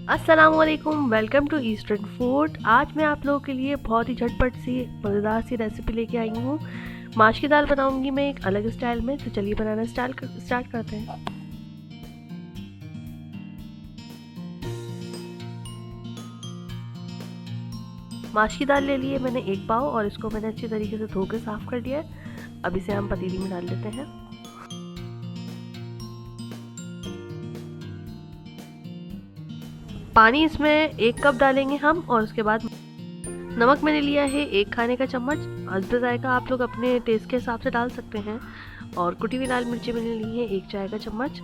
अस्सलाम वालेकुम, welcome to eastern food. आज मैं आप लोगों के लिए बहुत ही झटपट सी मज़ेदार सी रेसिपी लेके आई हूँ। माश की दाल बनाऊंगी मैं एक अलग स्टाइल में, तो चलिए बनाना स्टार्ट करते हैं। माश की दाल ले लिए मैंने 1 पाव और इसको मैंने अच्छी तरीके से धो के साफ़ कर लिया है। अब इसे हम पतीली में डाल लेते हैं। पानी इसमें 1 कप डालेंगे हम, और उसके बाद नमक मैंने लिया है 1 खाने का चम्मच। हस्ब जायका आप लोग अपने टेस्ट के हिसाब से डाल सकते हैं। और कुटी हुई लाल मिर्ची मैंने ली है 1 चाय का चम्मच,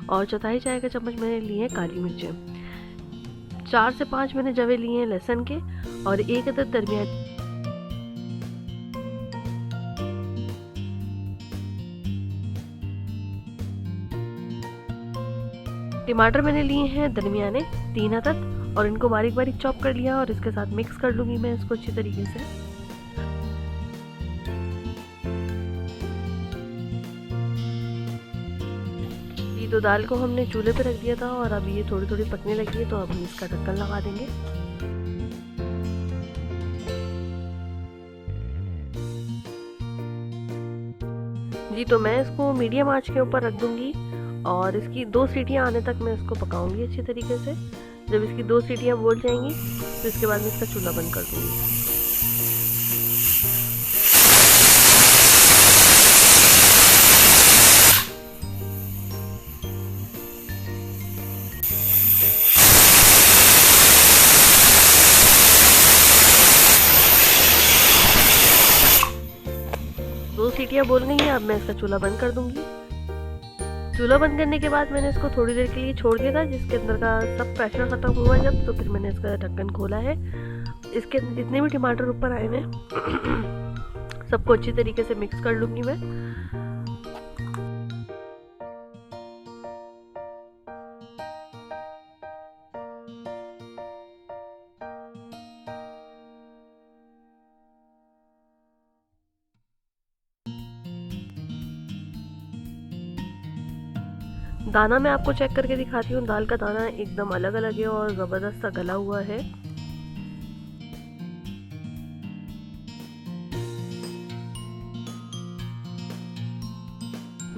और चौथाई चाय का चम्मच मैंने लिए हैं काली मिर्चें। 4 से 5 मैंने जवे लिए हैं लहसुन के, और 1 अदद दरमियानी टमाटर मैंने लिए हैं दरमियाने 3 अदद, और इनको बारीक बारीक चॉप कर लिया और इसके साथ मिक्स कर लूँगी मैं इसको अच्छी तरीके से। ये तो दाल को हमने चूल्हे पे रख दिया था और अब ये थोड़ी थोड़ी पकने लगी है, तो अब हम इसका ढक्कन लगा देंगे। जी तो मैं इसको मीडियम आंच के ऊपर रख दूंगी और इसकी 2 सीटियां आने तक मैं इसको पकाऊंगी अच्छी तरीके से। जब इसकी 2 सीटियां बोल जाएंगी तो इसके बाद मैं इसका चूल्हा बंद कर दूंगी। दो सीटियां बोल गई हैं, अब मैं इसका चूल्हा बंद कर दूंगी। चूल्हा बंद करने के बाद मैंने इसको थोड़ी देर के लिए छोड़ दिया था, जिसके अंदर का सब प्रेशर खत्म हुआ जब, तो फिर मैंने इसका ढक्कन खोला है। इसके अंदर जितने भी टमाटर ऊपर आए हैं सबको अच्छी तरीके से मिक्स कर लूंगी मैं। दाना मैं आपको चेक करके दिखाती हूँ। दाल का दाना एकदम अलग अलग है और ज़बरदस्त सा गला हुआ है।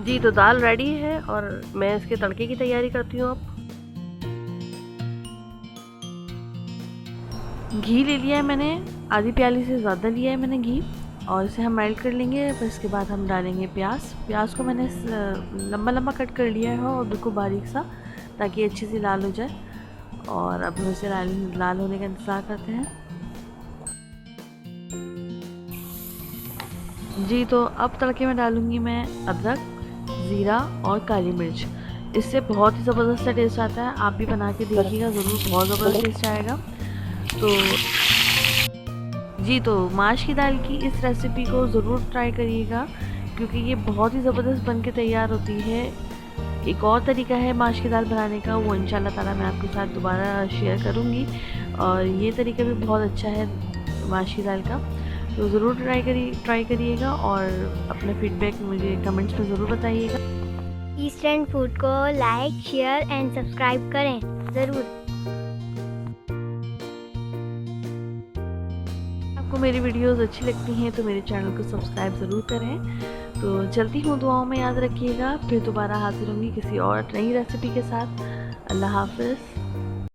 जी तो दाल रेडी है और मैं इसके तड़के की तैयारी करती हूँ। अब घी ले लिया है मैंने, आधी प्याली से ज़्यादा लिया है मैंने घी, और इसे हम मेल्ट कर लेंगे। फिर इसके बाद हम डालेंगे प्याज को मैंने लंबा लंबा कट कर लिया है और बिल्कुल बारीक सा, ताकि अच्छी सी लाल हो जाए। और अब हम इसे लाल होने का इंतज़ार करते हैं। जी तो अब तड़के में डालूँगी मैं अदरक, ज़ीरा और काली मिर्च। इससे बहुत ही ज़बरदस्त सा टेस्ट आता है। आप भी बना के देखिएगा ज़रूर, बहुत ज़बरदस्त टेस्ट आएगा। तो जी तो माश की दाल की इस रेसिपी को ज़रूर ट्राई करिएगा, क्योंकि ये बहुत ही ज़बरदस्त बन के तैयार होती है। एक और तरीका है माश की दाल बनाने का, वो इंशाल्लाह ताला मैं आपके साथ दोबारा शेयर करूँगी। और ये तरीका भी बहुत अच्छा है माश की दाल का, तो ज़रूर ट्राई करिएगा और अपना फीडबैक मुझे कमेंट्स में ज़रूर बताइएगा। ईस्टर्न फूड को लाइक, शेयर एंड सब्सक्राइब करें ज़रूर। आपको मेरी वीडियोस अच्छी लगती हैं तो मेरे चैनल को सब्सक्राइब ज़रूर करें। तो चलती हूँ, दुआओं में याद रखिएगा। फिर दोबारा हाजिर होंगी किसी और नई रेसिपी के साथ। अल्लाह हाफ़िज़।